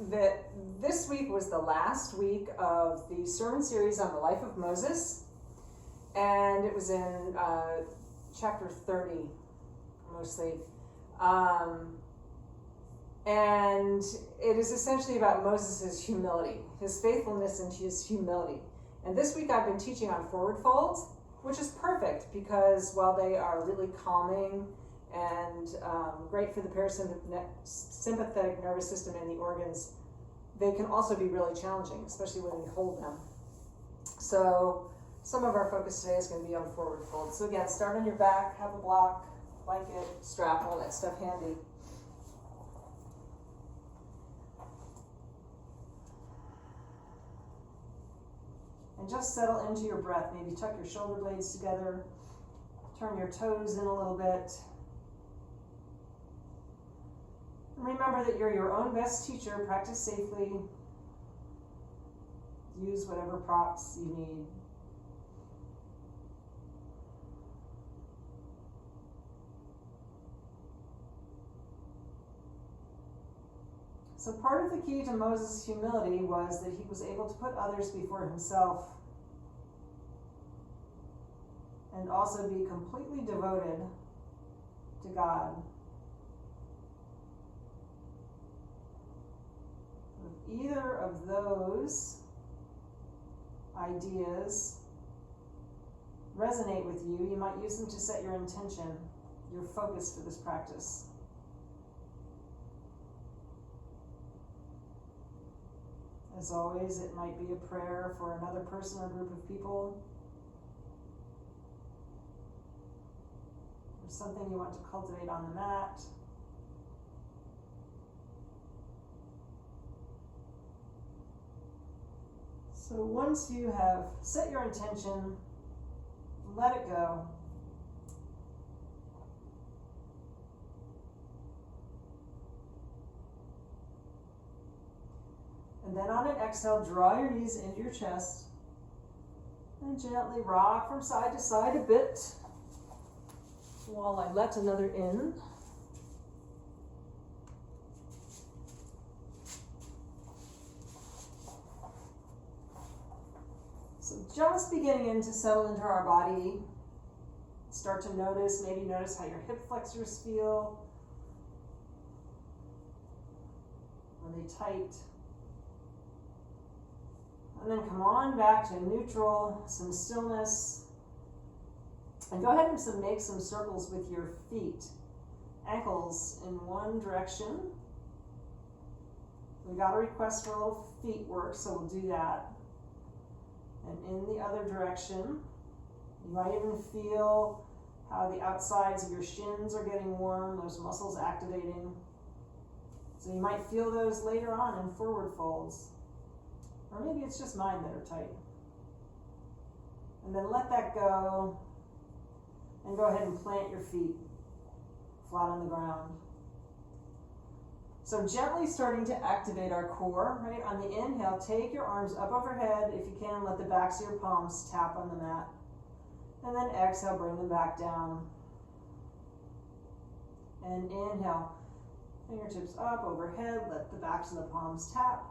that this week was the last week of the sermon series on the life of Moses, and it was in chapter 30, mostly. And it is essentially about Moses' humility, his faithfulness and his humility. And this week I've been teaching on forward folds, which is perfect because while they are really calming and great for the parasympathetic nervous system and the organs, they can also be really challenging, especially when we hold them. So some of our focus today is going to be on forward folds. So again, start on your back, have a block, blanket, strap, all that stuff handy. And just settle into your breath. Maybe tuck your shoulder blades together, turn your toes in a little bit. Remember that you're your own best teacher. Practice safely. Use whatever props you need. So part of the key to Moses' humility was that he was able to put others before himself and also be completely devoted to God. If either of those ideas resonate with you, you might use them to set your intention, your focus for this practice. As always, it might be a prayer for another person or group of people, or something you want to cultivate on the mat. So once you have set your intention, let it go. And then on an exhale, draw your knees into your chest and gently rock from side to side a bit while I let another in. So just beginning to settle into our body. Start to notice, maybe notice how your hip flexors feel. Are they tight? And then come on back to neutral, some stillness. And go ahead and make some circles with your feet. Ankles in one direction. We got a request for a little feet work, so we'll do that. And in the other direction, you might even feel how the outsides of your shins are getting warm, those muscles activating. So you might feel those later on in forward folds. Or maybe it's just mine that are tight. And then let that go and go ahead and plant your feet flat on the ground. So gently starting to activate our core, right? On the inhale, take your arms up overhead. If you can, let the backs of your palms tap on the mat. And then exhale, bring them back down. And inhale, fingertips up overhead, let the backs of the palms tap.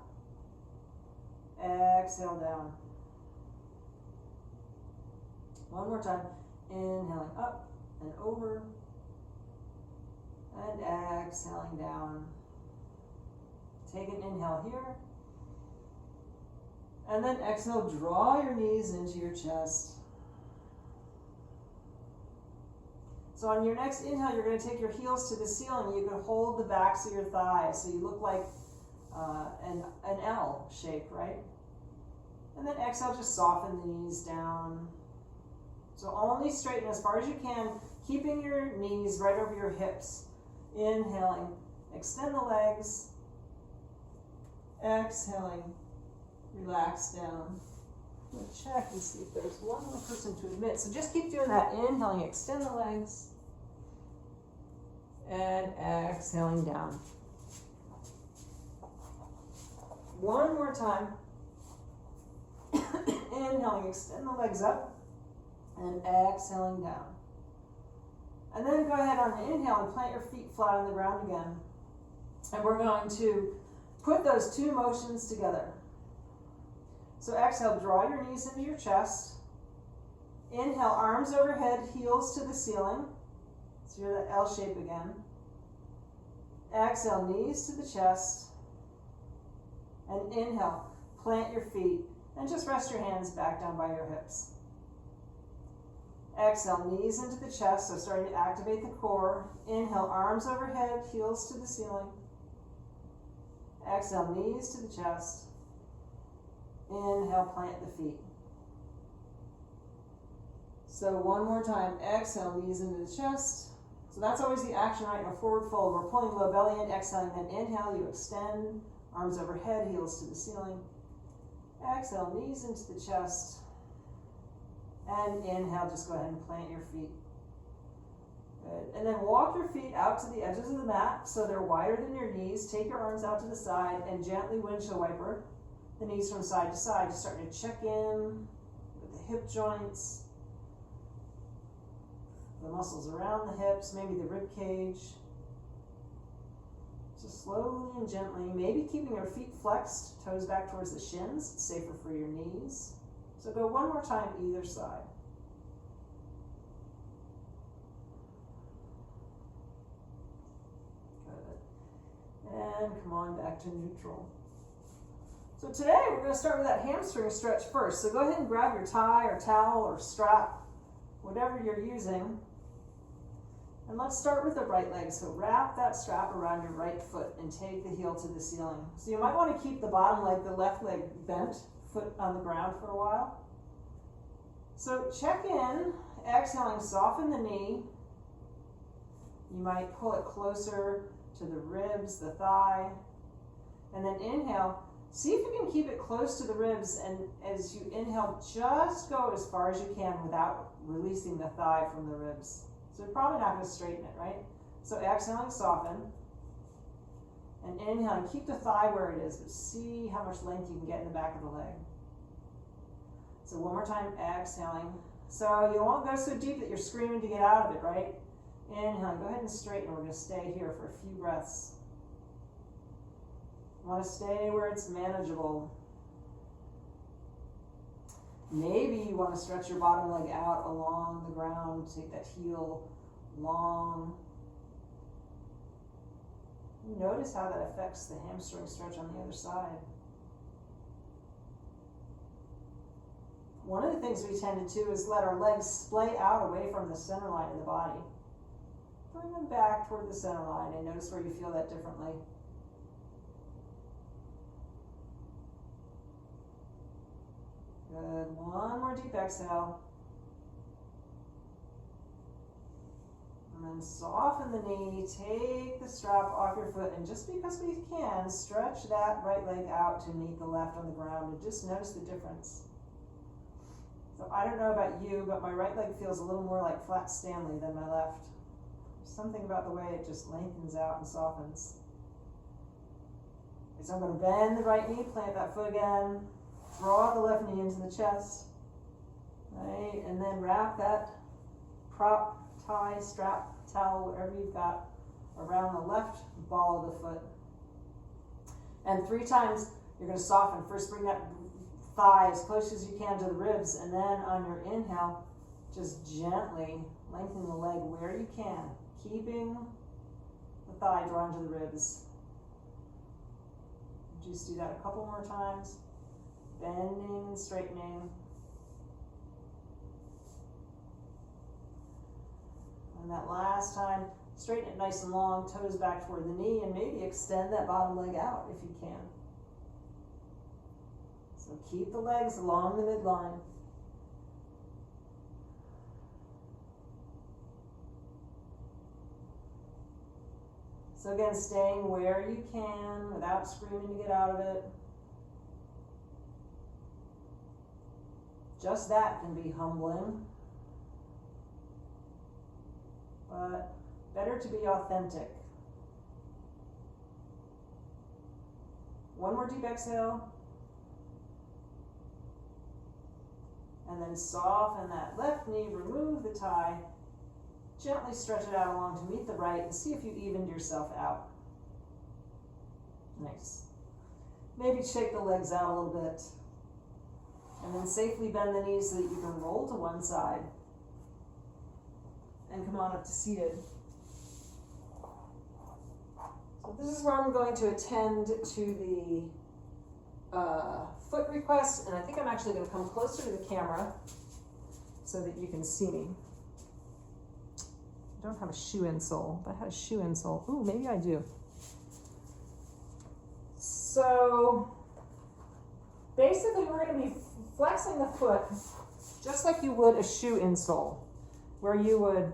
Exhale down. One more time. Inhaling up and over. And exhaling down. Take an inhale here. And then exhale, draw your knees into your chest. So on your next inhale, you're going to take your heels to the ceiling. You can hold the backs of your thighs so you look like an L shape, right? And then exhale, just soften the knees down. So only straighten as far as you can, keeping your knees right over your hips. Inhaling, extend the legs. Exhaling, relax down. We'll check and see if there's one more person to admit. So just keep doing that. Inhaling, extend the legs. And exhaling down. One more time. Inhaling, extend the legs up. And exhaling down. And then go ahead on the inhale and plant your feet flat on the ground again. And we're going to put those two motions together. So exhale, draw your knees into your chest. Inhale, arms overhead, heels to the ceiling. So you're that L shape again. Exhale, knees to the chest. And inhale, plant your feet and just rest your hands back down by your hips. Exhale, knees into the chest, so starting to activate the core. Inhale, arms overhead, heels to the ceiling. Exhale, knees to the chest. Inhale, plant the feet. So one more time, exhale, knees into the chest. So that's always the action, right? In a forward fold, we're pulling low belly in, exhaling, then inhale, you extend, arms overhead, heels to the ceiling. Exhale, knees into the chest. And inhale, just go ahead and plant your feet. Good. And then walk your feet out to the edges of the mat so they're wider than your knees. Take your arms out to the side and gently windshield wiper the knees from side to side. Just starting to check in with the hip joints, the muscles around the hips, maybe the rib cage. Just slowly and gently, maybe keeping your feet flexed, toes back towards the shins. It's safer for your knees. So go one more time either side. Good. And come on back to neutral. So today we're going to start with that hamstring stretch first. So go ahead and grab your tie or towel or strap, whatever you're using. And let's start with the right leg. So wrap that strap around your right foot and take the heel to the ceiling. So you might want to keep the bottom leg, the left leg bent, foot on the ground for a while. So check in, exhaling, soften the knee. You might pull it closer to the ribs, the thigh. And then inhale, see if you can keep it close to the ribs, and as you inhale, just go as far as you can without releasing the thigh from the ribs. So you're probably not going to straighten it, right? So exhaling, soften. And inhaling, keep the thigh where it is, but see how much length you can get in the back of the leg. So one more time, exhaling. So you won't go so deep that you're screaming to get out of it, right? Inhaling, go ahead and straighten. We're going to stay here for a few breaths. You want to stay where it's manageable. Maybe you want to stretch your bottom leg out along the ground, take that heel long. Notice how that affects the hamstring stretch on the other side. One of the things we tend to do is let our legs splay out away from the center line of the body. Bring them back toward the center line and notice where you feel that differently. Good. One more deep exhale. And then soften the knee, take the strap off your foot, and just because we can, stretch that right leg out to meet the left on the ground and just notice the difference. So I don't know about you, but my right leg feels a little more like flat Stanley than my left. Something about the way it just lengthens out and softens. Okay, so I'm going to bend the right knee, plant that foot again, draw the left knee into the chest, right, and then wrap that prop, tie, strap, towel, whatever you've got, around the left ball of the foot. And 3 times you're going to soften. First, bring that thigh as close as you can to the ribs, and then on your inhale, just gently lengthen the leg where you can, keeping the thigh drawn to the ribs. Just do that a couple more times, bending and straightening. And that last time, straighten it nice and long, toes back toward the knee, and maybe extend that bottom leg out if you can. So keep the legs along the midline. So again, staying where you can without screaming to get out of it. Just that can be humbling. But better to be authentic. One more deep exhale. And then soften that left knee, remove the tie, gently stretch it out along to meet the right, and see if you evened yourself out. Nice. Maybe shake the legs out a little bit. And then safely bend the knees so that you can roll to one side. And come on up to seated. So this is where I'm going to attend to the foot request, and I think I'm actually going to come closer to the camera so that you can see me. I don't have a shoe insole. If I had a shoe insole, ooh, maybe I do. So basically we're going to be flexing the foot just like you would a shoe insole, where you would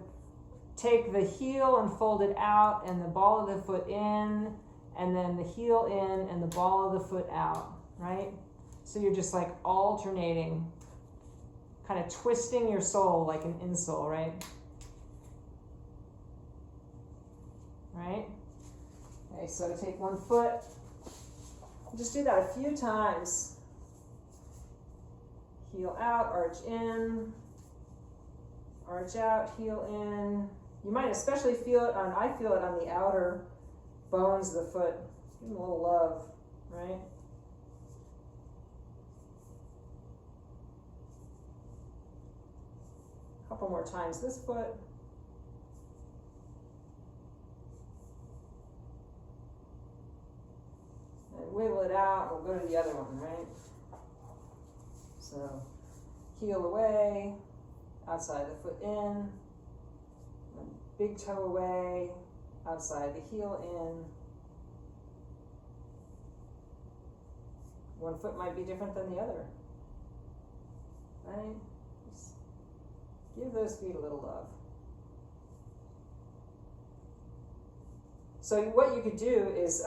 take the heel and fold it out and the ball of the foot in, and then the heel in and the ball of the foot out, right? So you're just like alternating, kind of twisting your sole like an insole, right? Right? Okay, so take one foot. Just do that a few times. Heel out, arch in, arch out, heel in. You might especially feel it I feel it on the outer bones of the foot. Give them a little love, right? A couple more times this foot. And wiggle it out, we'll go to the other one, right? So, heel away, outside the foot in, big toe away, outside the heel in. One foot might be different than the other, right? Just give those feet a little love. So what you could do is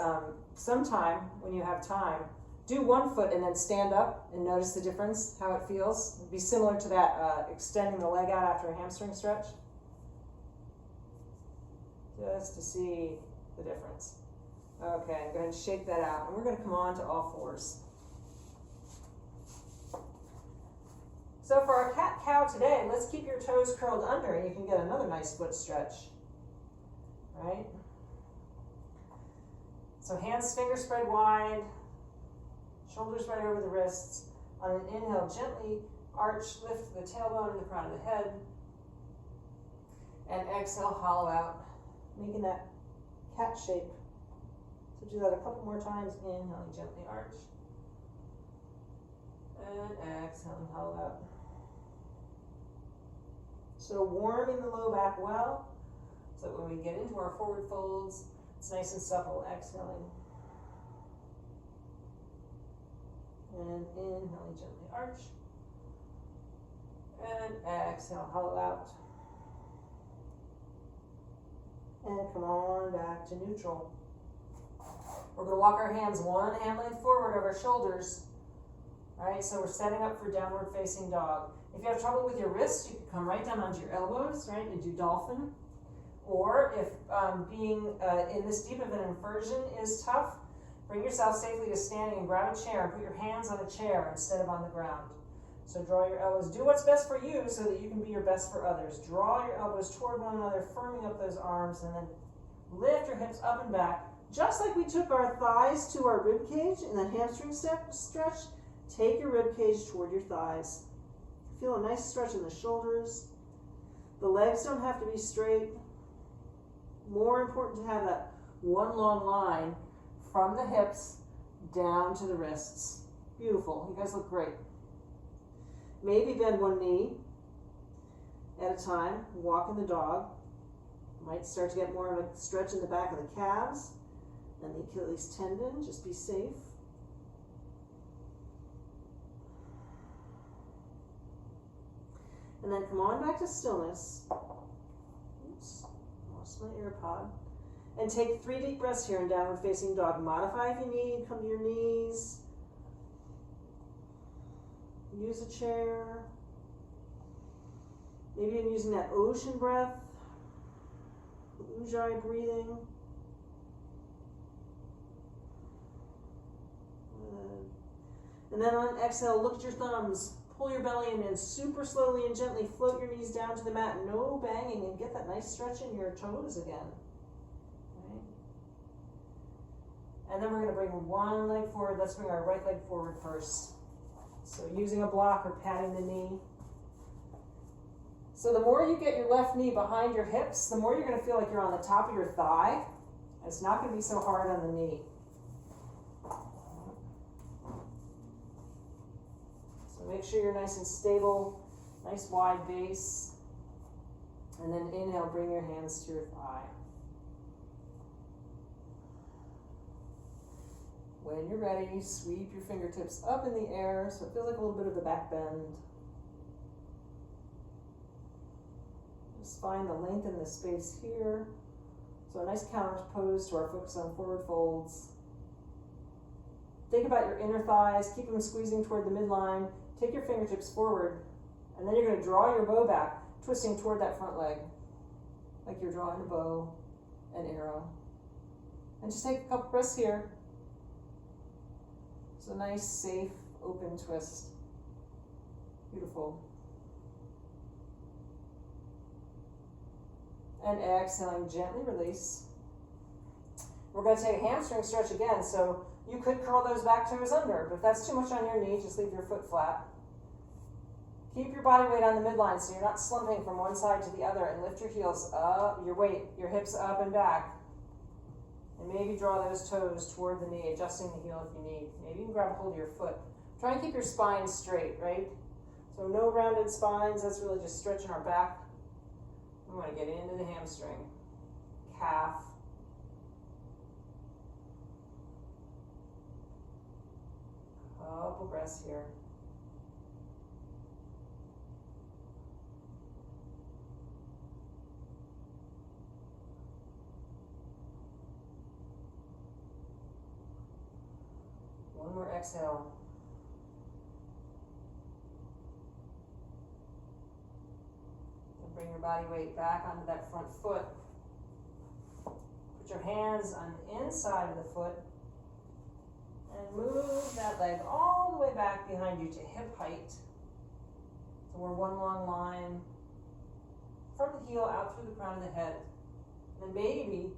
sometime when you have time, do one foot and then stand up and notice the difference, how it feels. It'd be similar to that extending the leg out after a hamstring stretch. Just to see the difference. Okay, go ahead and shake that out. And we're going to come on to all fours. So for our cat-cow today, let's keep your toes curled under and you can get another nice foot stretch. Right? So hands, fingers spread wide. Shoulders right over the wrists. On an inhale, gently arch, lift the tailbone and the crown of the head. And exhale, hollow out, making that cat shape. So do that a couple more times. Inhaling, gently arch. And exhaling, hollow out. So warming the low back well, so that when we get into our forward folds, it's nice and supple. Exhaling. And inhaling, gently arch. And exhale, hollow out. And come on back to neutral. We're going to walk our hands one hand length forward over our shoulders. All right, so we're setting up for downward facing dog. If you have trouble with your wrists, you can come right down onto your elbows, right, and do dolphin. Or if being in this deep of an inversion is tough, bring yourself safely to standing and grab a chair and put your hands on a chair instead of on the ground. So draw your elbows. Do what's best for you so that you can be your best for others. Draw your elbows toward one another, firming up those arms, and then lift your hips up and back. Just like we took our thighs to our rib cage in the hamstring stretch, take your rib cage toward your thighs. Feel a nice stretch in the shoulders. The legs don't have to be straight. More important to have that one long line from the hips down to the wrists. Beautiful. You guys look great. Maybe bend one knee at a time. Walk in the dog. Might start to get more of a stretch in the back of the calves and the Achilles tendon. Just be safe. And then come on back to stillness. Oops, lost my AirPod. And take 3 deep breaths here in downward facing dog. Modify if you need. Come to your knees. Use a chair. Maybe you're using that ocean breath. Ujjayi breathing. And then on exhale, look at your thumbs. Pull your belly in and super slowly and gently float your knees down to the mat. No banging, and get that nice stretch in your toes again. Right? And then we're going to bring one leg forward. Let's bring our right leg forward first. So using a block or patting the knee. So the more you get your left knee behind your hips, the more you're going to feel like you're on the top of your thigh. It's not going to be so hard on the knee. So make sure you're nice and stable, nice wide base. And then inhale, bring your hands to your thigh. When you're ready, sweep your fingertips up in the air so it feels like a little bit of the back bend. Just find the length in the space here. So a nice counter pose to our focus on forward folds. Think about your inner thighs, keep them squeezing toward the midline. Take your fingertips forward, and then you're going to draw your bow back, twisting toward that front leg, like you're drawing a bow, an arrow. And just take a couple breaths here. So nice, safe, open twist. Beautiful. And exhaling, gently release. We're going to take a hamstring stretch again, so you could curl those back toes under, but if that's too much on your knee, just leave your foot flat. Keep your body weight on the midline so you're not slumping from one side to the other, and lift your heels up, your hips up and back. And maybe draw those toes toward the knee, adjusting the heel if you need. Maybe you can grab a hold of your foot. Try and keep your spine straight, right? So no rounded spines, that's really just stretching our back. We want to get into the hamstring, calf. Couple breaths here. One more exhale. And bring your body weight back onto that front foot. Put your hands on the inside of the foot. And move that leg all the way back behind you to hip height. So we're one long line from the heel out through the crown of the head. And then maybe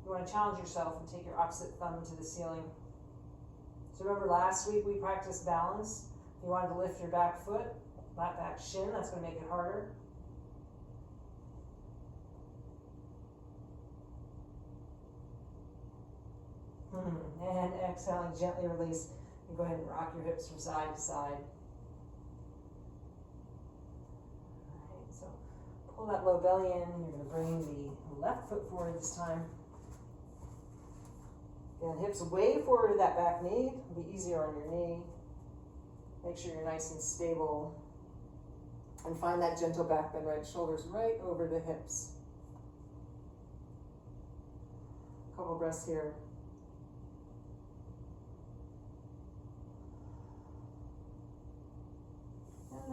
you want to challenge yourself and take your opposite thumb to the ceiling. So remember last week we practiced balance. You wanted to lift your back foot, flat back shin, that's going to make it harder. And exhaling, gently release. And go ahead and rock your hips from side to side. All right, so pull that low belly in. You're going to bring the left foot forward this time. And hips way forward to that back knee. It'll be easier on your knee. Make sure you're nice and stable. And find that gentle back bend, right? Shoulders right over the hips. Couple breaths here.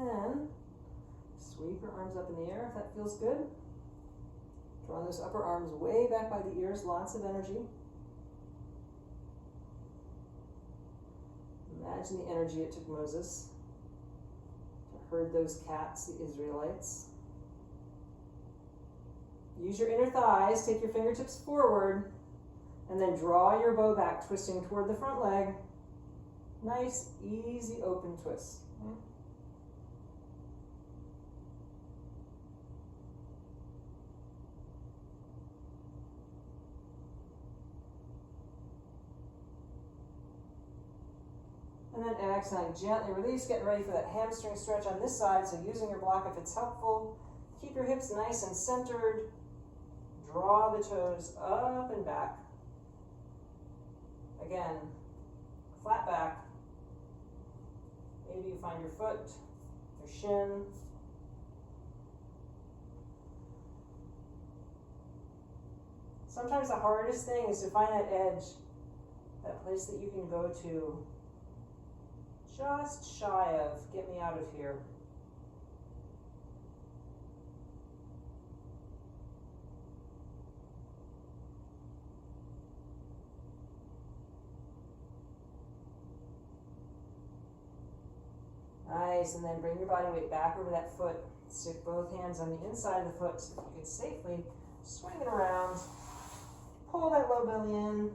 And then sweep your arms up in the air if that feels good. Draw those upper arms way back by the ears, lots of energy. Imagine the energy it took Moses to herd those cats, the Israelites. Use your inner thighs, take your fingertips forward, and then draw your bow back, twisting toward the front leg. Nice, easy, open twist. Okay? And then exhaling, gently release, getting ready for that hamstring stretch on this side. So using your block if it's helpful. Keep your hips nice and centered. Draw the toes up and back. Again, flat back. Maybe you find your foot, your shin. Sometimes the hardest thing is to find that edge, that place that you can go to. Just shy of, get me out of here. Nice, and then bring your body weight back over that foot. Stick both hands on the inside of the foot so that you can safely swing it around. Pull that low belly in.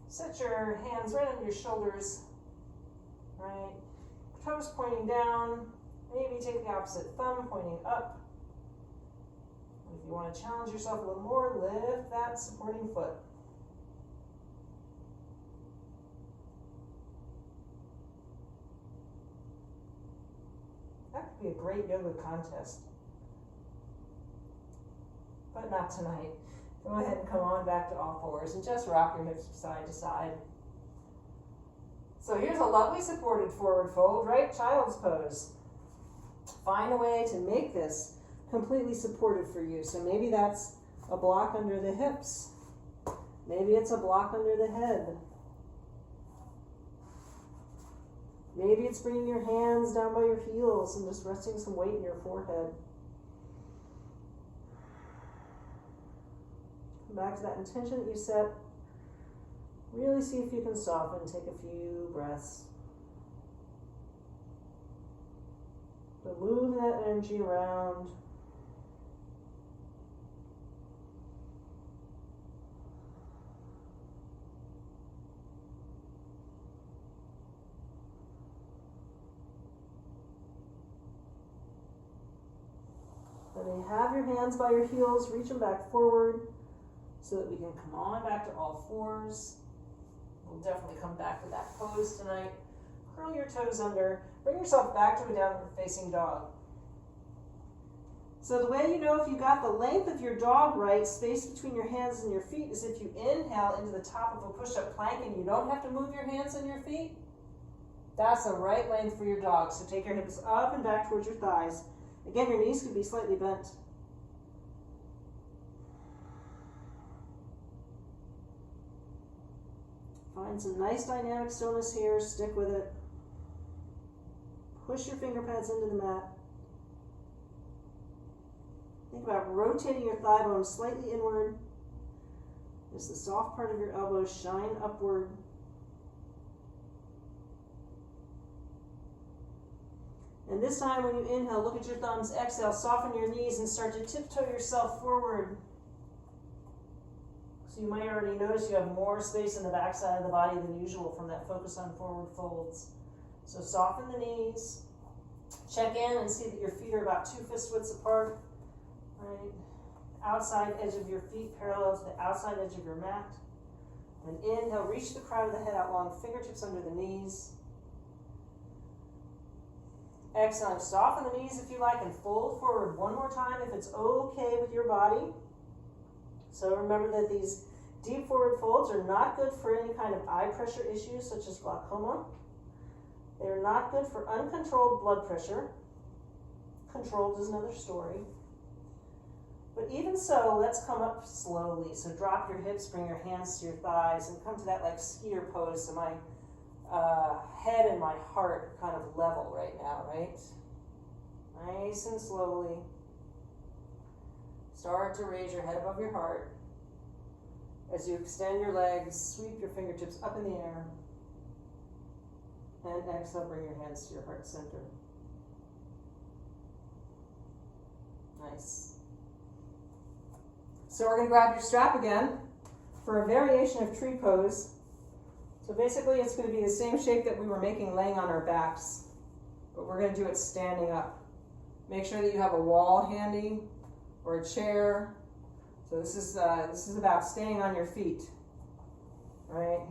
Set your hands right under your shoulders, right? Toes pointing down. Maybe take the opposite thumb pointing up. If you want to challenge yourself a little more, lift that supporting foot. That could be a great yoga contest. But not tonight. Go ahead and come on back to all fours and just rock your hips side to side. So here's a lovely supported forward fold, right? Child's pose. Find a way to make this completely supported for you. So maybe that's a block under the hips. Maybe it's a block under the head. Maybe it's bringing your hands down by your heels and just resting some weight in your forehead. Come back to that intention that you set. Really see if you can soften. Take a few breaths. But move that energy around. Then you have your hands by your heels, reach them back forward so that we can come on back to all fours. We'll definitely come back to that pose tonight. Curl your toes under. Bring yourself back to a downward facing dog. So the way you know if you got the length of your dog right, space between your hands and your feet, is if you inhale into the top of a push-up plank and you don't have to move your hands and your feet. That's the right length for your dog. So take your hips up and back towards your thighs. Again, your knees could be slightly bent. Find some nice dynamic stillness here. Stick with it. Push your finger pads into the mat. Think about rotating your thigh bone slightly inward as the soft part of your elbow shine upward. And this time when you inhale, look at your thumbs. Exhale, soften your knees and start to tiptoe yourself forward. So you might already notice you have more space in the backside of the body than usual from that focus on forward folds. So soften the knees. Check in and see that your feet are about 2 fist widths apart. Right? Outside edge of your feet parallel to the outside edge of your mat. And inhale, reach the crown of the head out long, fingertips under the knees. Exhale, soften the knees if you like and fold forward one more time if it's okay with your body. So remember that these deep forward folds are not good for any kind of eye pressure issues such as glaucoma. They're not good for uncontrolled blood pressure. Controlled is another story. But even so, let's come up slowly. So drop your hips, bring your hands to your thighs, and come to that like skier pose. So my head and my heart are kind of level right now, right? Nice and slowly. Start to raise your head above your heart. As you extend your legs, sweep your fingertips up in the air. And exhale, bring your hands to your heart center. Nice. So we're going to grab your strap again for a variation of tree pose. So basically it's going to be the same shape that we were making laying on our backs, but we're going to do it standing up. Make sure that you have a wall handy or a chair. So this is about staying on your feet, right?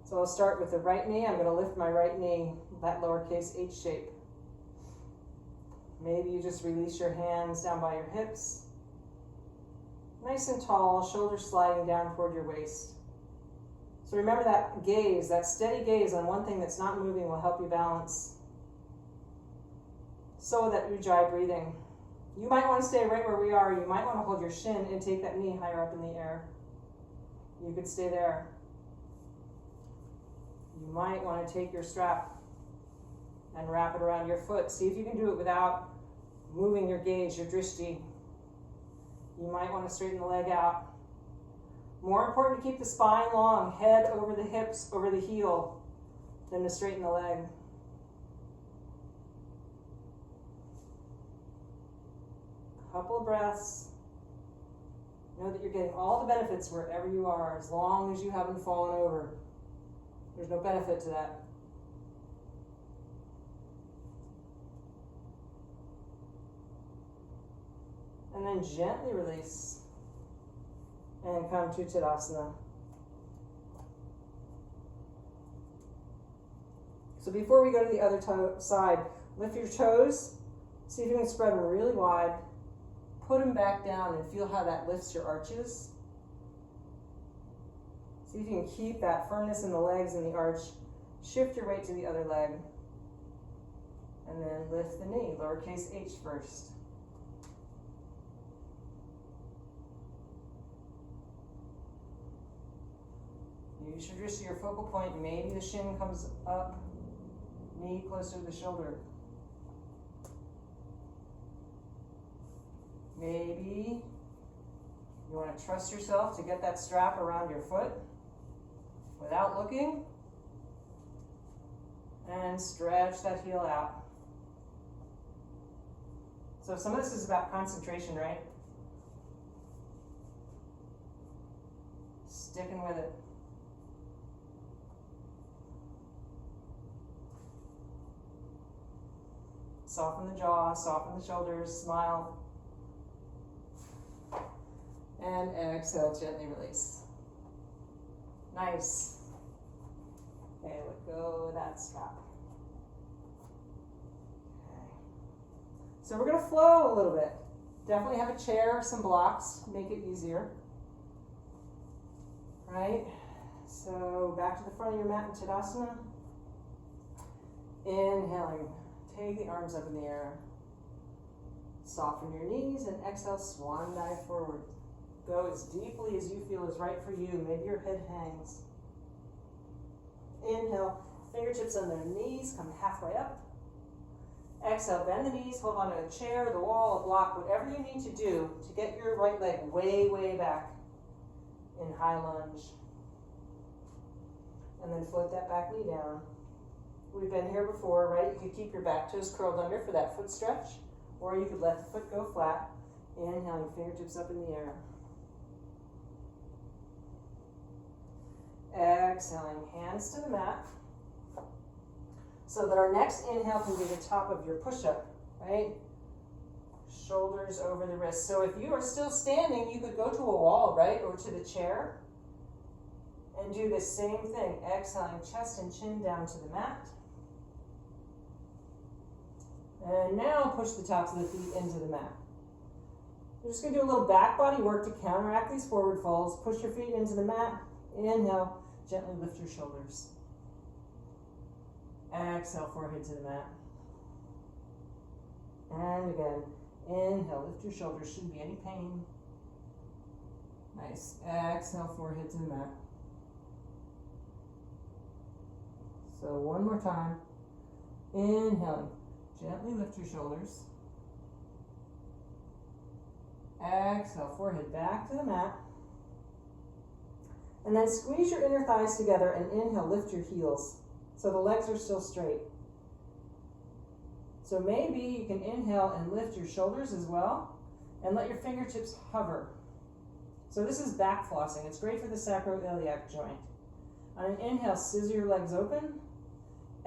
So I'll start with the right knee. I'm going to lift my right knee, that lowercase h shape. Maybe you just release your hands down by your hips. Nice and tall, shoulders sliding down toward your waist. So remember that gaze, that steady gaze on one thing that's not moving will help you balance. So that Ujjayi breathing. You might want to stay right where we are. You might want to hold your shin and take that knee higher up in the air. You could stay there. You might want to take your strap and wrap it around your foot. See if you can do it without moving your gaze, your drishti. You might want to straighten the leg out. More important to keep the spine long, head over the hips, over the heel, than to straighten the leg. Couple of breaths. Know that you're getting all the benefits wherever you are, as long as you haven't fallen over. There's no benefit to that. And then gently release and come to Tadasana. So before we go to the other side, lift your toes. See if you can spread them really wide. Put them back down and feel how that lifts your arches. See if you can keep that firmness in the legs and the arch. Shift your weight to the other leg. And then lift the knee, lowercase h first. You should just see your focal point. Maybe the shin comes up, knee closer to the shoulder. Maybe you want to trust yourself to get that strap around your foot without looking. And stretch that heel out. So some of this is about concentration, right? Sticking with it. Soften the jaw, soften the shoulders, smile. And exhale, gently release. Nice. Okay, let go of that strap. Okay. So we're going to flow a little bit. Definitely have a chair or some blocks, make it easier. Right? So back to the front of your mat in Tadasana. Inhaling. Take the arms up in the air. Soften your knees and exhale, swan dive forward. Go as deeply as you feel is right for you. Maybe your head hangs. Inhale, fingertips on their knees, come halfway up. Exhale, bend the knees, hold on to a chair, the wall, a block, whatever you need to do to get your right leg way, way back in high lunge. And then float that back knee down. We've been here before, right? You could keep your back toes curled under for that foot stretch, or you could let the foot go flat. Inhaling, fingertips up in the air. Exhaling, hands to the mat. So that our next inhale can be the top of your push-up, right? Shoulders over the wrists. So if you are still standing, you could go to a wall, right? Or to the chair. And do the same thing. Exhaling, chest and chin down to the mat. And now push the tops of the feet into the mat. We're just going to do a little back body work to counteract these forward folds. Push your feet into the mat. Inhale, gently lift your shoulders. Exhale, forehead to the mat. And again, inhale, lift your shoulders. Shouldn't be any pain. Nice. Exhale, forehead to the mat. So one more time. Inhaling, gently lift your shoulders. Exhale, forehead back to the mat. And then squeeze your inner thighs together and inhale, lift your heels. So the legs are still straight. So maybe you can inhale and lift your shoulders as well and let your fingertips hover. So this is back flossing. It's great for the sacroiliac joint. On an inhale, scissor your legs open.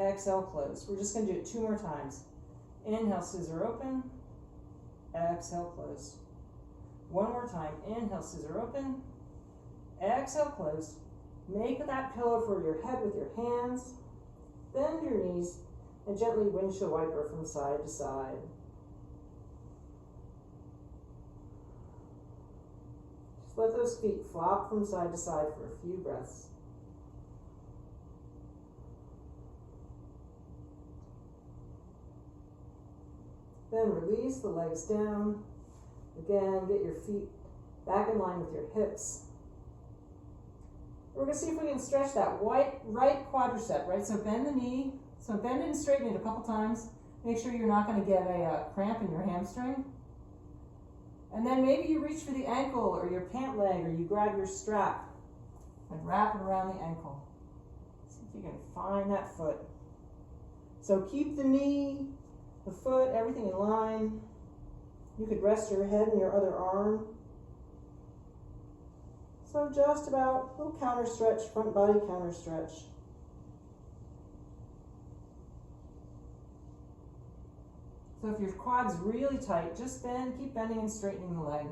Exhale, close. We're just going to do it 2 more times. Inhale, scissor open. Exhale, close. One more time. Inhale, scissor open. Exhale, close. Make that pillow for your head with your hands. Bend your knees and gently windshield wiper from side to side. Just let those feet flop from side to side for a few breaths. Then release the legs down. Again, get your feet back in line with your hips. We're going to see if we can stretch that right quadricep, right? So bend the knee. So bend it and straighten it a couple times. Make sure you're not going to get a cramp in your hamstring. And then maybe you reach for the ankle or your pant leg, or you grab your strap and wrap it around the ankle. See if you can find that foot. So keep the knee, the foot, everything in line. You could rest your head in your other arm. So just about a little counter stretch, front body counter stretch. So if your quad's really tight, just bend, keep bending and straightening the leg.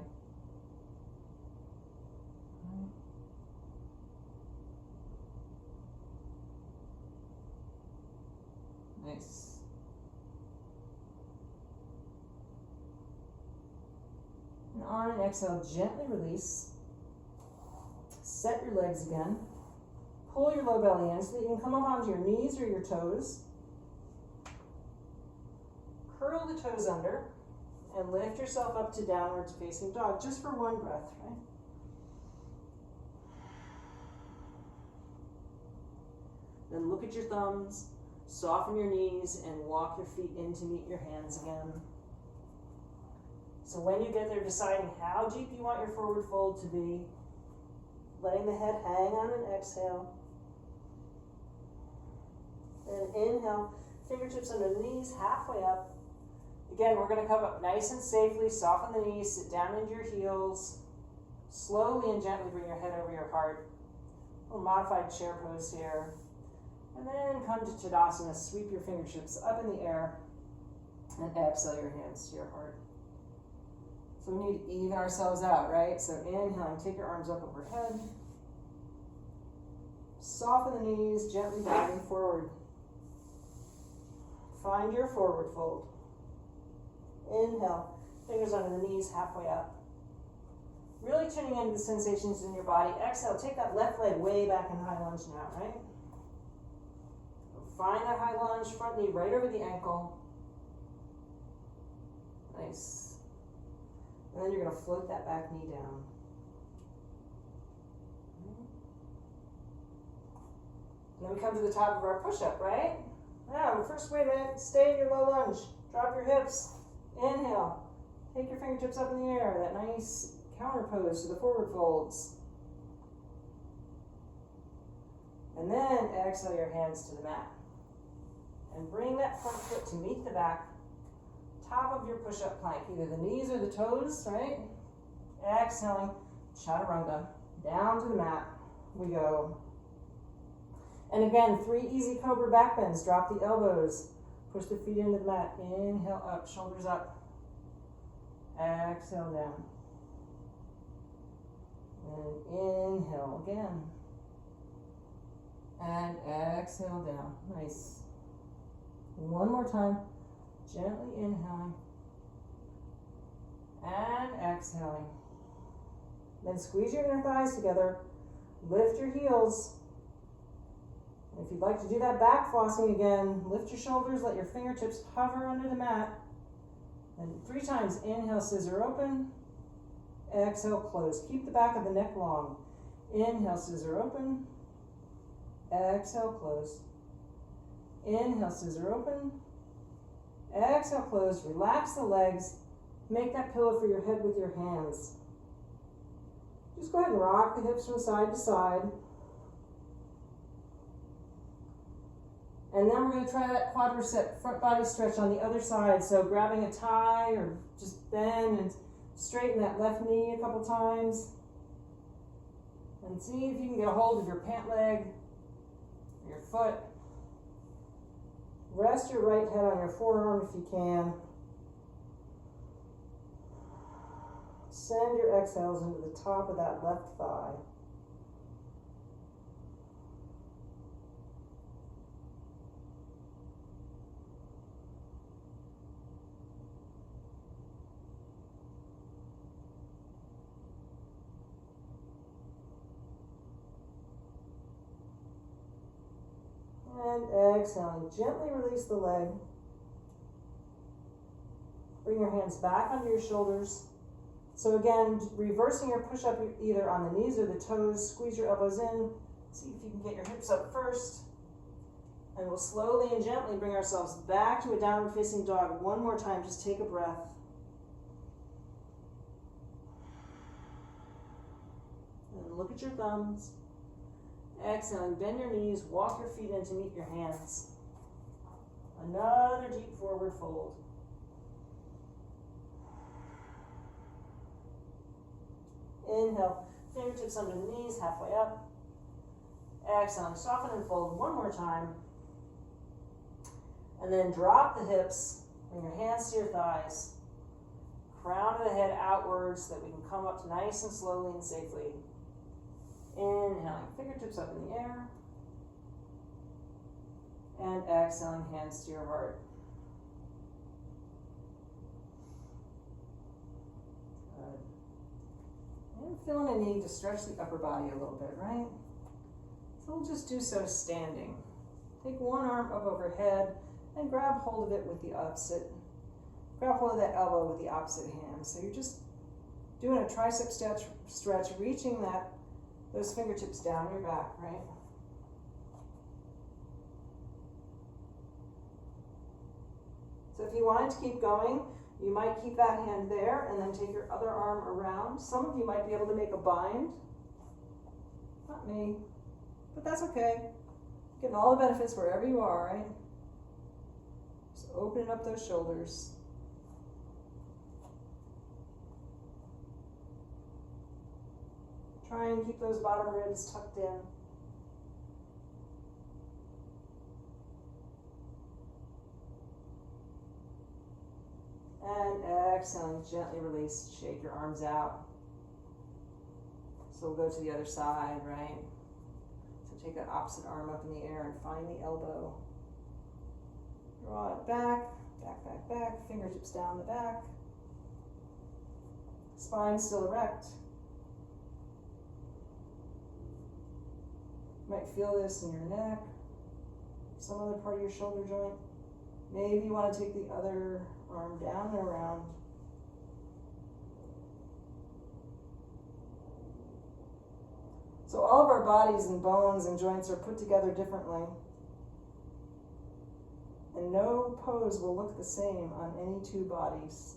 Nice. And on an exhale, gently release. Set your legs again. Pull your low belly in so that you can come up onto your knees or your toes. Curl the toes under and lift yourself up to downwards facing dog just for one breath, right? Then look at your thumbs, soften your knees, and walk your feet in to meet your hands again. So when you get there, deciding how deep you want your forward fold to be, letting the head hang on an exhale. And inhale, fingertips under the knees, halfway up. Again, we're going to come up nice and safely, soften the knees, sit down into your heels. Slowly and gently bring your head over your heart. A little modified chair pose here. And then come to Tadasana, sweep your fingertips up in the air, and exhale your hands to your heart. So we need to even ourselves out, right? So inhaling, take your arms up overhead. Soften the knees, gently bending forward. Find your forward fold. Inhale, fingers under the knees, halfway up. Really tuning into the sensations in your body. Exhale, take that left leg way back in high lunge now, right? Find that high lunge, front knee right over the ankle. Nice. And then you're going to float that back knee down. And then we come to the top of our push-up, right? Now, first, wait a minute. Stay in your low lunge. Drop your hips. Inhale. Take your fingertips up in the air. That nice counter pose to the forward folds. And then exhale your hands to the mat. And bring that front foot to meet the back. Top of your push-up plank. Either the knees or the toes, right? Exhaling. Chaturanga. Down to the mat. We go. And again, 3 easy Cobra back bends. Drop the elbows. Push the feet into the mat. Inhale up, shoulders up. Exhale down. And inhale again. And exhale down. Nice. One more time. Gently inhaling. And exhaling. Then squeeze your inner thighs together. Lift your heels. If you'd like to do that back flossing again, lift your shoulders, let your fingertips hover under the mat. And 3 times, inhale, scissor open. Exhale, close. Keep the back of the neck long. Inhale, scissor open. Exhale, close. Inhale, scissor open. Exhale, close. Relax the legs. Make that pillow for your head with your hands. Just go ahead and rock the hips from side to side. And then we're going to try that quadricep front body stretch on the other side. So grabbing a tie or just bend and straighten that left knee a couple times. And see if you can get a hold of your pant leg, or your foot. Rest your right head on your forearm if you can. Send your exhales into the top of that left thigh. And exhaling, gently release the leg. Bring your hands back onto your shoulders. So again, reversing your push-up either on the knees or the toes. Squeeze your elbows in. See if you can get your hips up first. And we'll slowly and gently bring ourselves back to a downward facing dog. One more time, just take a breath. And look at your thumbs. Exhaling, bend your knees, walk your feet in to meet your hands. Another deep forward fold. Inhale, Fingertips under the knees, halfway up. Exhaling, soften and fold one more time. And then drop the hips, bring your hands to your thighs. Crown of the head outwards so that we can come up nice and slowly and safely. Inhaling, fingertips up in the air. And exhaling, hands to your heart. Good. And feeling a need to stretch the upper body a little bit, right? So we'll just do so standing. Take one arm up overhead and grab hold of it with the opposite. Grab hold of that elbow with the opposite hand. So you're just doing a tricep stretch, reaching those fingertips down your back, right? So if you wanted to keep going, you might keep that hand there and then take your other arm around. Some of you might be able to make a bind. Not me, but that's okay. Getting all the benefits wherever you are, right? Just opening up those shoulders. Try and keep those bottom ribs tucked in. And exhaling, gently release, shake your arms out. So we'll go to the other side, right? So take that opposite arm up in the air and find the elbow. Draw it back, back, back, back, fingertips down the back. Spine still erect. You might feel this in your neck, some other part of your shoulder joint. Maybe you want to take the other arm down and around. So all of our bodies and bones and joints are put together differently. And no pose will look the same on any two bodies.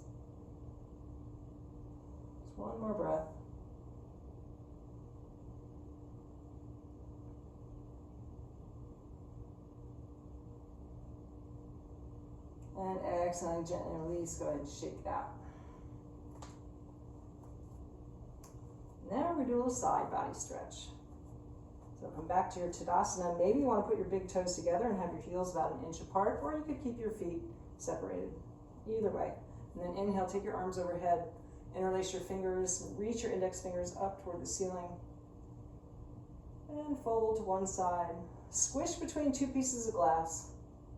Just one more breath. And exhaling, gently release, go ahead and shake it out. Now we're going to do a little side body stretch. So come back to your Tadasana. Maybe you want to put your big toes together and have your heels about an inch apart, or you could keep your feet separated. Either way. And then inhale, take your arms overhead, interlace your fingers, reach your index fingers up toward the ceiling. And fold to one side. Squish between two pieces of glass.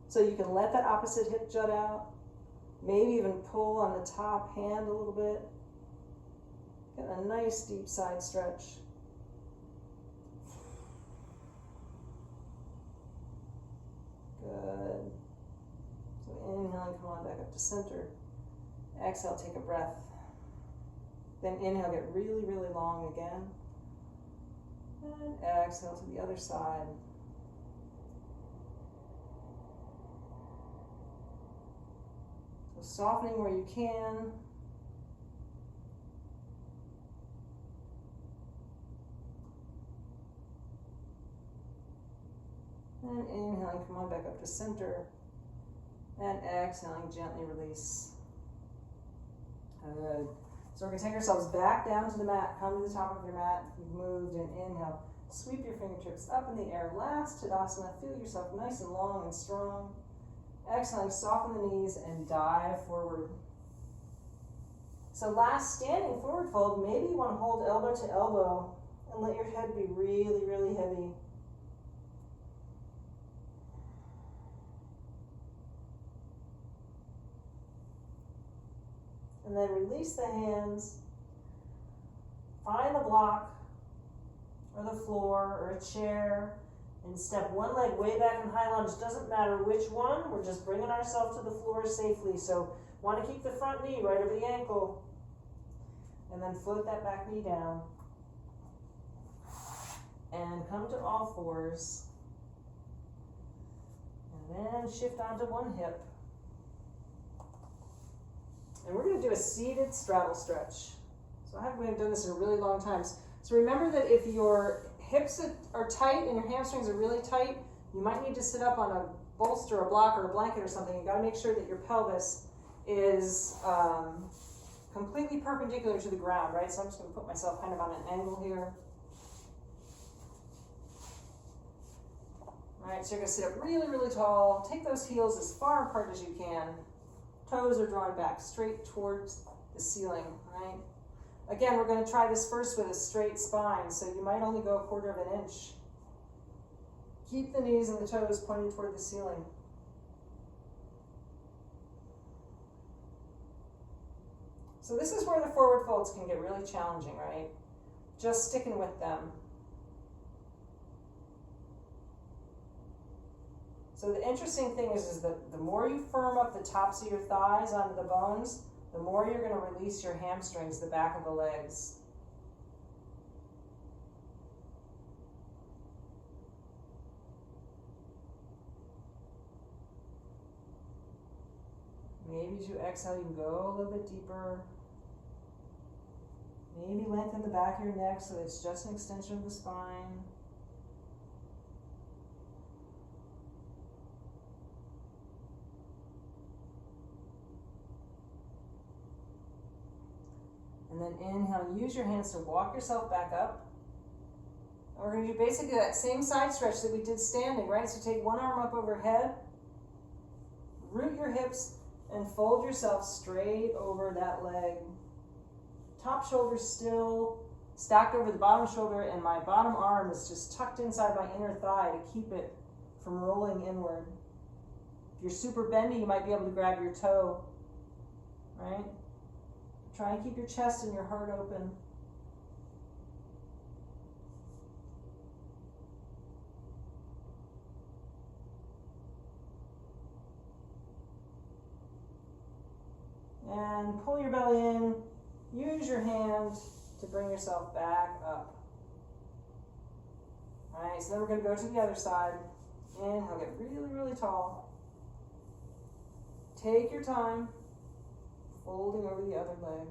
So you can let that opposite hip jut out. Maybe even pull on the top hand a little bit. Get a nice deep side stretch. Good. So inhaling, come on back up to center. Exhale, take a breath. Then inhale, get really, really long again. And exhale to the other side. So softening where you can. And inhaling, come on back up to center. And exhaling, gently release. Good. So we're going to take ourselves back down to the mat. Come to the top of your mat. You've moved and inhale. Sweep your fingertips up in the air. Last Tadasana. Feel yourself nice and long and strong. Exhaling, soften the knees and dive forward. So last standing forward fold. Maybe you want to hold elbow to elbow and let your head be really, really heavy. And then release the hands. Find the block or the floor or a chair and step one leg way back in high lunge. Doesn't matter which one. We're just bringing ourselves to the floor safely. So want to keep the front knee right over the ankle. And then float that back knee down. And come to all fours. And then shift onto one hip. And we're going to do a seated straddle stretch. So I haven't done this in a really long time. So remember that if your hips are tight and your hamstrings are really tight, you might need to sit up on a bolster, a block, or a blanket or something. You got to make sure that your pelvis is completely perpendicular to the ground, right? So I'm just going to put myself kind of on an angle here. All right, so you're going to sit up really, really tall. Take those heels as far apart as you can. Toes are drawn back straight towards the ceiling, right? Again, we're going to try this first with a straight spine, so you might only go 1/4 of an inch. Keep the knees and the toes pointing toward the ceiling. So this is where the forward folds can get really challenging, right? Just sticking with them. So the interesting thing is that the more you firm up the tops of your thighs onto the bones, the more you're going to release your hamstrings, the back of the legs. Maybe as you exhale, you can go a little bit deeper. Maybe lengthen the back of your neck so it's just an extension of the spine. And then inhale, use your hands to walk yourself back up. And we're going to do basically that same side stretch that we did standing, right? So take one arm up overhead, root your hips, and fold yourself straight over that leg. Top shoulder still stacked over the bottom shoulder, and my bottom arm is just tucked inside my inner thigh to keep it from rolling inward. If you're super bendy, you might be able to grab your toe, right? Try and keep your chest and your heart open. And pull your belly in. Use your hand to bring yourself back up. All right, so then we're going to go to the other side. Inhale, get really, really tall. Take your time, folding over the other leg.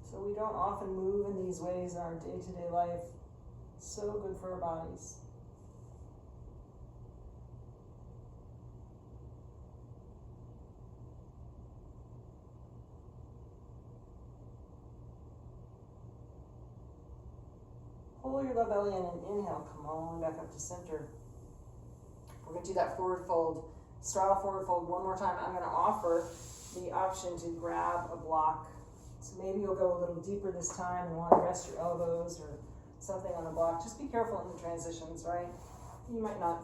So we don't often move in these ways in our day-to-day life. So good for our bodies. Pull your low belly in and inhale. Come on back up to center. We're going to do that forward fold, straddle forward fold one more time. I'm going to offer the option to grab a block. So maybe you'll go a little deeper this time and want to rest your elbows or something on the block. Just be careful in the transitions, right? You might not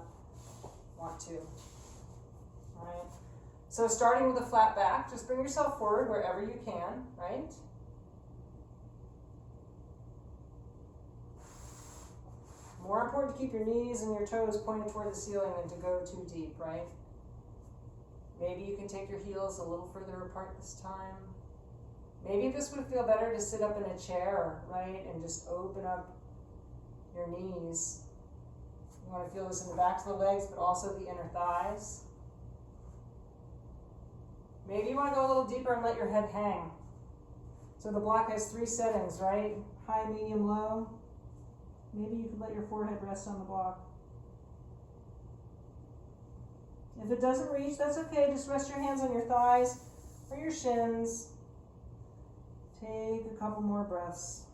want to. All right. So starting with a flat back, just bring yourself forward wherever you can, right? More important to keep your knees and your toes pointed toward the ceiling than to go too deep, right? Maybe you can take your heels a little further apart this time. Maybe this would feel better to sit up in a chair, right? And just open up your knees. You want to feel this in the backs of the legs, but also the inner thighs. Maybe you want to go a little deeper and let your head hang. So the block has 3 settings, right? High, medium, low. Maybe you could let your forehead rest on the block. If it doesn't reach, that's okay. Just rest your hands on your thighs or your shins. Take a couple more breaths.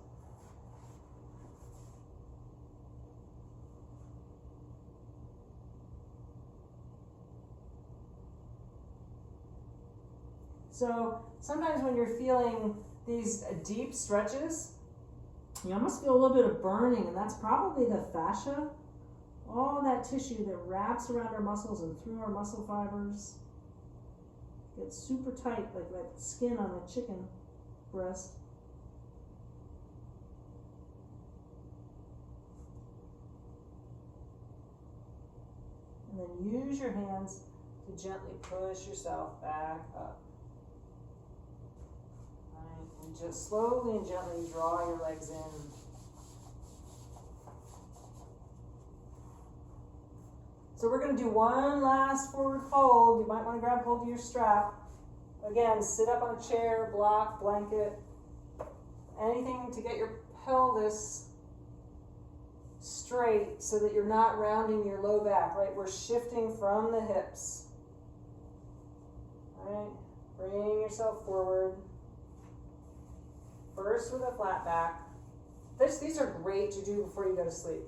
So sometimes when you're feeling these deep stretches, you almost feel a little bit of burning, and that's probably the fascia, all that tissue that wraps around our muscles and through our muscle fibers. Gets super tight, like that skin on a chicken breast. And then use your hands to gently push yourself back up. And just slowly and gently draw your legs in. So we're going to do one last forward fold. You might want to grab hold of your strap. Again, sit up on a chair, block, blanket, anything to get your pelvis straight so that you're not rounding your low back, right? We're shifting from the hips. Alright, bring yourself forward. First with a flat back. These are great to do before you go to sleep.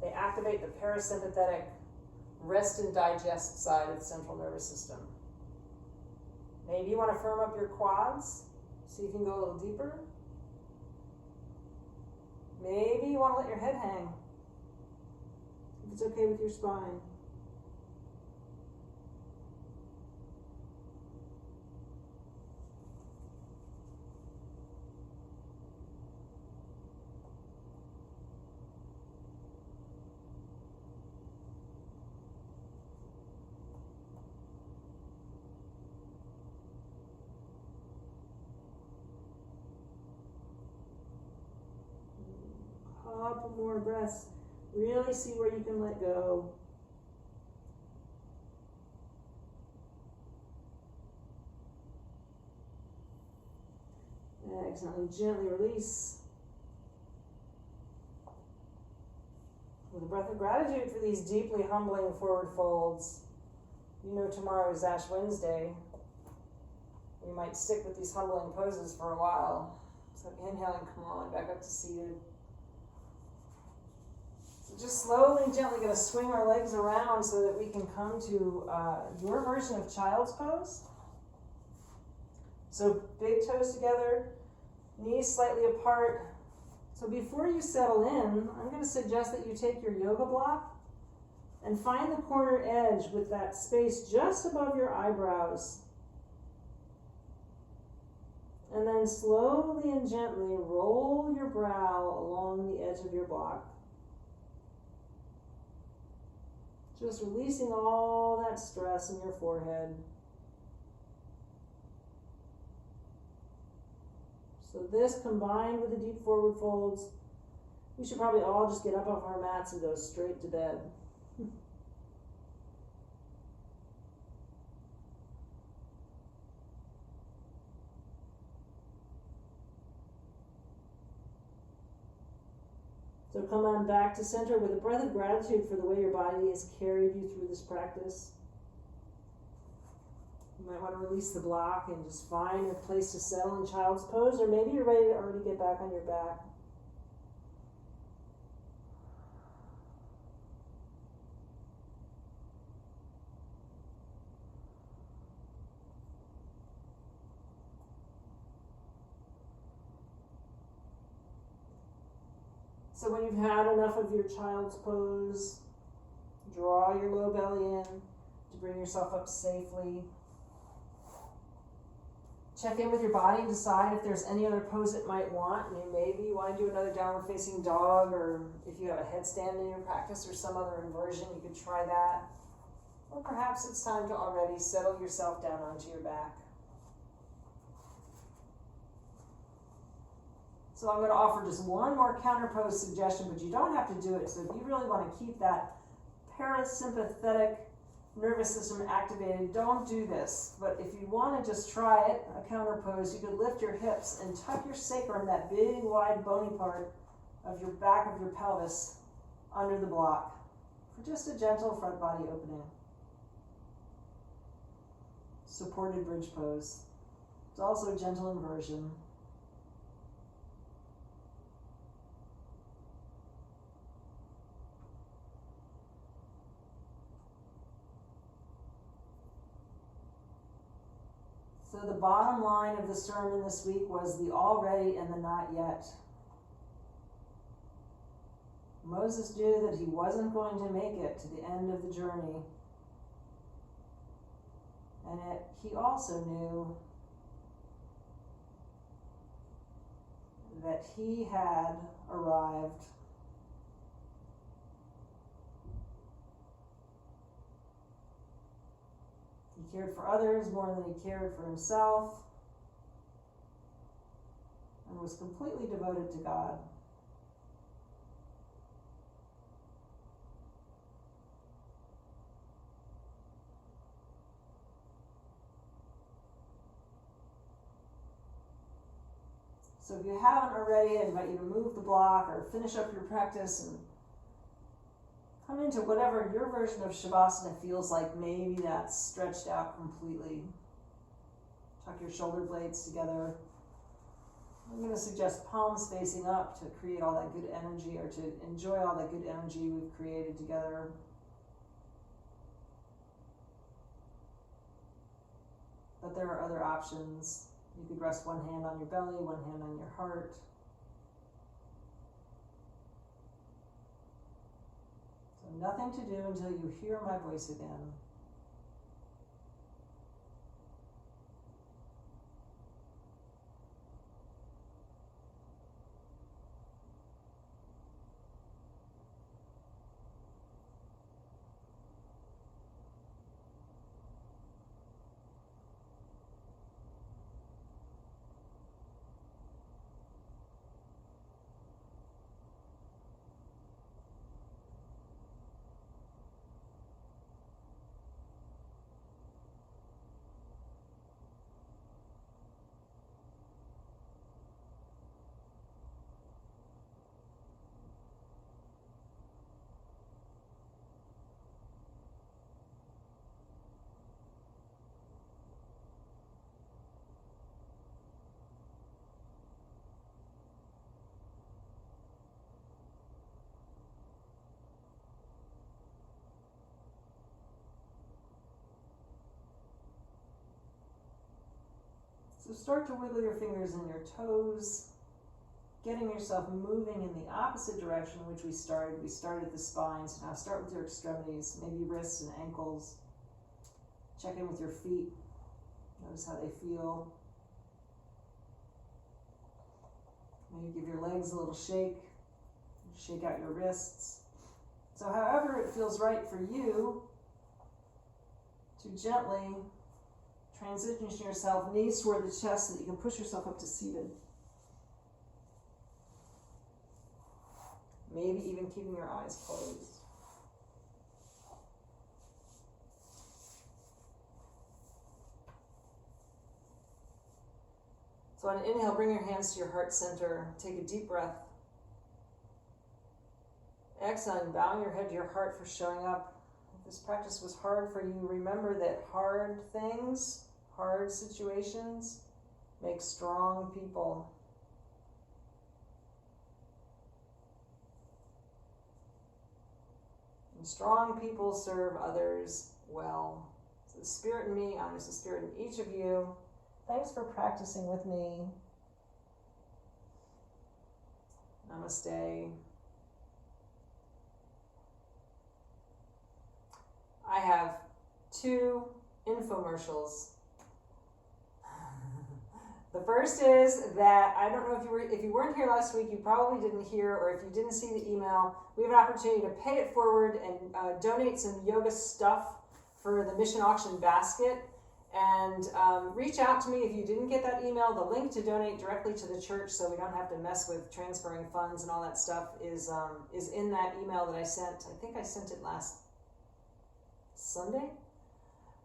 They activate the parasympathetic rest and digest side of the central nervous system. Maybe you want to firm up your quads so you can go a little deeper. Maybe you want to let your head hang. If it's okay with your spine. Couple more breaths. Really see where you can let go. Exhaling, gently release. With a breath of gratitude for these deeply humbling forward folds. You know tomorrow is Ash Wednesday. We might stick with these humbling poses for a while. So inhaling, come on, back up to seated. Just slowly and gently going to swing our legs around so that we can come to your version of child's pose. So big toes together, knees slightly apart. So before you settle in, I'm going to suggest that you take your yoga block and find the corner edge with that space just above your eyebrows. And then slowly and gently roll your brow along the edge of your block. Just releasing all that stress in your forehead. So this combined with the deep forward folds, we should probably all just get up off our mats and go straight to bed. So come on back to center with a breath of gratitude for the way your body has carried you through this practice. You might want to release the block and just find a place to settle in child's pose, or maybe you're ready to already get back on your back. So when you've had enough of your child's pose, draw your low belly in to bring yourself up safely. Check in with your body and decide if there's any other pose it might want. I mean, maybe you want to do another downward facing dog, or if you have a headstand in your practice or some other inversion, you could try that. Or perhaps it's time to already settle yourself down onto your back. So I'm going to offer just one more counter pose suggestion, but you don't have to do it. So if you really want to keep that parasympathetic nervous system activated, don't do this. But if you want to just try it, a counter pose, you could lift your hips and tuck your sacrum, that big, wide, bony part of your back of your pelvis, under the block for just a gentle front body opening. Supported bridge pose. It's also a gentle inversion. So the bottom line of the sermon this week was the already and the not yet. Moses knew that he wasn't going to make it to the end of the journey. And yet he also knew that he had arrived. He cared for others more than he cared for himself, and was completely devoted to God. So if you haven't already, I invite you to move the block or finish up your practice and come into whatever your version of Shavasana feels like. Maybe that's stretched out completely. Tuck your shoulder blades together. I'm going to suggest palms facing up to create all that good energy, or to enjoy all that good energy we've created together. But there are other options. You could rest one hand on your belly, one hand on your heart. So nothing to do until you hear my voice again. So start to wiggle your fingers and your toes, getting yourself moving in the opposite direction which we started. We started at the spine, so now start with your extremities, maybe wrists and ankles. Check in with your feet. Notice how they feel. Maybe give your legs a little shake. Shake out your wrists. So however it feels right for you, to gently transition yourself, knees toward the chest so that you can push yourself up to seated. Maybe even keeping your eyes closed. So on an inhale, bring your hands to your heart center. Take a deep breath. Exhale, bowing your head to your heart for showing up. If this practice was hard for you, remember that hard things, hard situations, make strong people. And strong people serve others well. So the Spirit in me honors the Spirit in each of you. Thanks for practicing with me. Namaste. I have 2 infomercials. The first is that, I don't know if you weren't here last week, you probably didn't hear, or if you didn't see the email, we have an opportunity to pay it forward and donate some yoga stuff for the mission auction basket. And reach out to me if you didn't get that email. The link to donate directly to the church, so we don't have to mess with transferring funds and all that stuff, is in that email that I sent. I think I sent it last Sunday.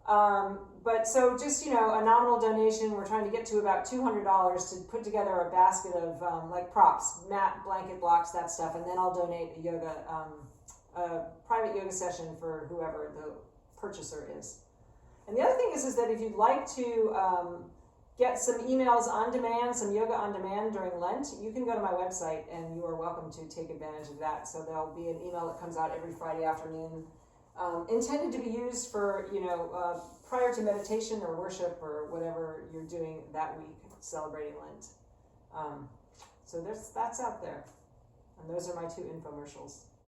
But so just, a nominal donation. We're trying to get to about $200 to put together a basket of like props, mat, blanket, blocks, that stuff, and then I'll donate a private yoga session for whoever the purchaser is. And the other thing is that if you'd like to get some emails on demand, some yoga on demand during Lent, you can go to my website and you are welcome to take advantage of that. So there'll be an email that comes out every Friday afternoon, intended to be used for, prior to meditation or worship or whatever you're doing that week, celebrating Lent. So that's out there. And those are my 2 infomercials.